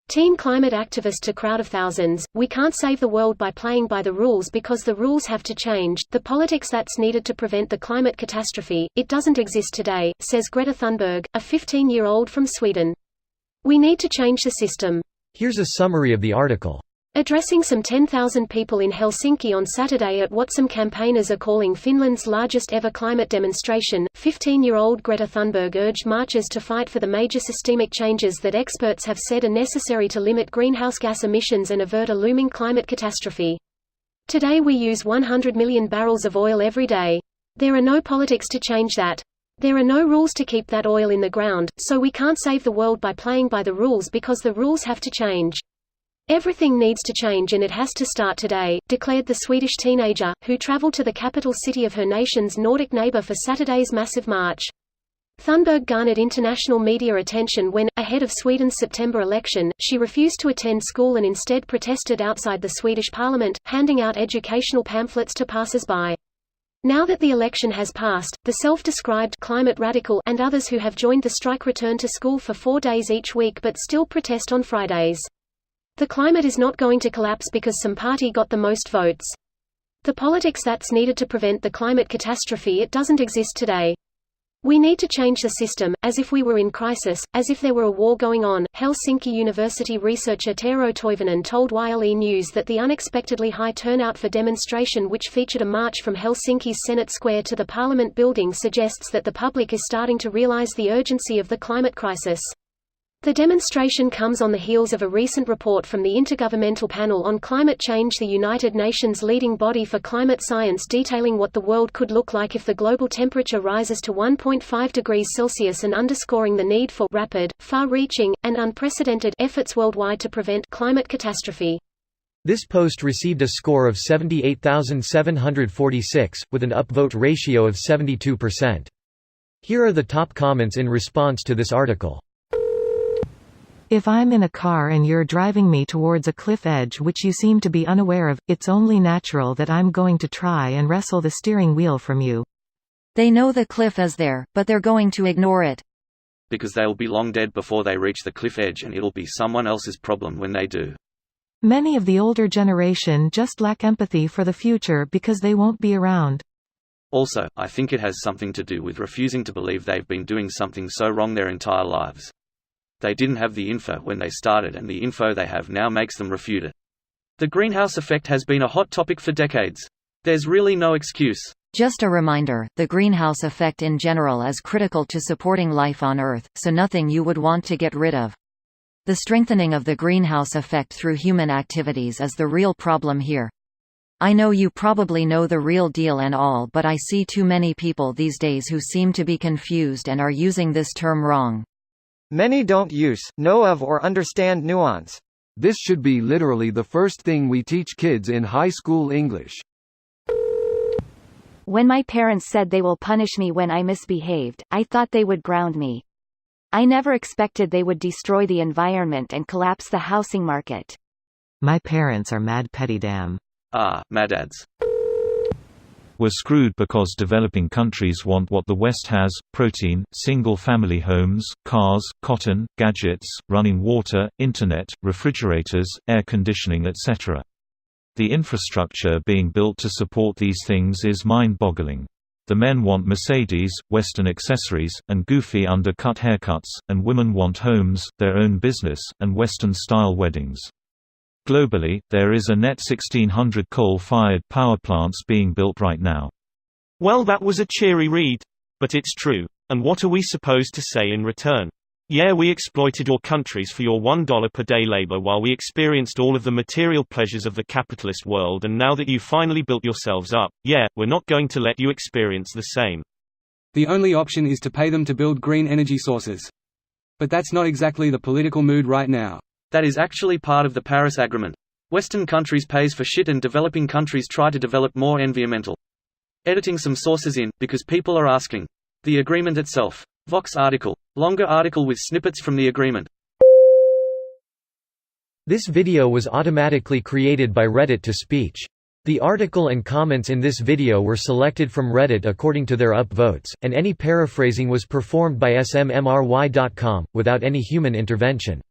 Teen climate activist to crowd of thousands, "We can't save the world by playing by the rules because the rules have to change. The politics that's needed to prevent the climate catastrophe, it doesn't exist today," says Greta Thunberg, a 15-year-old from Sweden. "We need to change the system." Here's a summary of the article. Addressing some 10,000 people in Helsinki on Saturday at what some campaigners are calling Finland's largest ever climate demonstration, 15-year-old Greta Thunberg urged marchers to fight for the major systemic changes that experts have said are necessary to limit greenhouse gas emissions and avert a looming climate catastrophe. "Today we use 100 million barrels of oil every day. There are no politics to change that. There are no rules to keep that oil in the ground, so we can't save the world by playing by the rules because the rules have to change. Everything needs to change and it has to start today," declared the Swedish teenager, who traveled to the capital city of her nation's Nordic neighbor for Saturday's massive march. Thunberg garnered international media attention when, ahead of Sweden's September election, she refused to attend school and instead protested outside the Swedish parliament, handing out educational pamphlets to passers-by. Now that the election has passed, the self-described climate radical and others who have joined the strike return to school for 4 days each week but still protest on Fridays. The climate is not going to collapse because some party got the most votes. The politics that's needed to prevent the climate catastrophe, it doesn't exist today. We need to change the system, as if we were in crisis, as if there were a war going on. Helsinki University researcher Tero Toivonen told YLE News that the unexpectedly high turnout for demonstration, which featured a march from Helsinki's Senate Square to the Parliament building, suggests that the public is starting to realize the urgency of the climate crisis. The demonstration comes on the heels of a recent report from the Intergovernmental Panel on Climate Change, the United Nations' leading body for climate science, detailing what the world could look like if the global temperature rises to 1.5 degrees Celsius and underscoring the need for rapid, far-reaching, and unprecedented efforts worldwide to prevent climate catastrophe. This post received a score of 78,746, with an upvote ratio of 72%. Here are the top comments in response to this article. "If I'm in a car and you're driving me towards a cliff edge which you seem to be unaware of, it's only natural that I'm going to try and wrestle the steering wheel from you." They know the cliff is there, but they're going to ignore it. Because they'll be long dead before they reach the cliff edge and it'll be someone else's problem when they do. Many of the older generation just lack empathy for the future because they won't be around. Also, I think it has something to do with refusing to believe they've been doing something so wrong their entire lives. They didn't have the info when they started, and the info they have now makes them refute it. The greenhouse effect has been a hot topic for decades. There's really no excuse. Just a reminder, the greenhouse effect in general is critical to supporting life on Earth, so nothing you would want to get rid of. The strengthening of the greenhouse effect through human activities is the real problem here. I know you probably know the real deal and all, but I see too many people these days who seem to be confused and are using this term wrong. Many don't know of or understand nuance. This should be literally the first thing we teach kids in high school English. When my parents said they will punish me when I misbehaved, I thought they would ground me. I never expected they would destroy the environment and collapse the housing market. My parents are mad petty damn. Madads. We're screwed because developing countries want what the West has: protein, single-family homes, cars, cotton, gadgets, running water, internet, refrigerators, air conditioning, etc. The infrastructure being built to support these things is mind-boggling. The men want Mercedes, Western accessories, and goofy undercut haircuts, and women want homes, their own business, and Western-style weddings. Globally, there is a net 1,600 coal-fired power plants being built right now. Well, that was a cheery read. But it's true. And what are we supposed to say in return? Yeah, we exploited your countries for your $1 per day labor while we experienced all of the material pleasures of the capitalist world, and now that you finally built yourselves up, yeah, we're not going to let you experience the same. The only option is to pay them to build green energy sources. But that's not exactly the political mood right now. That is actually part of the Paris Agreement. Western countries pays for shit and developing countries try to develop more environmental. Editing some sources in, because people are asking. The agreement itself. Vox article. Longer article with snippets from the agreement. This video was automatically created by Reddit to speech. The article and comments in this video were selected from Reddit according to their upvotes, and any paraphrasing was performed by smmry.com, without any human intervention.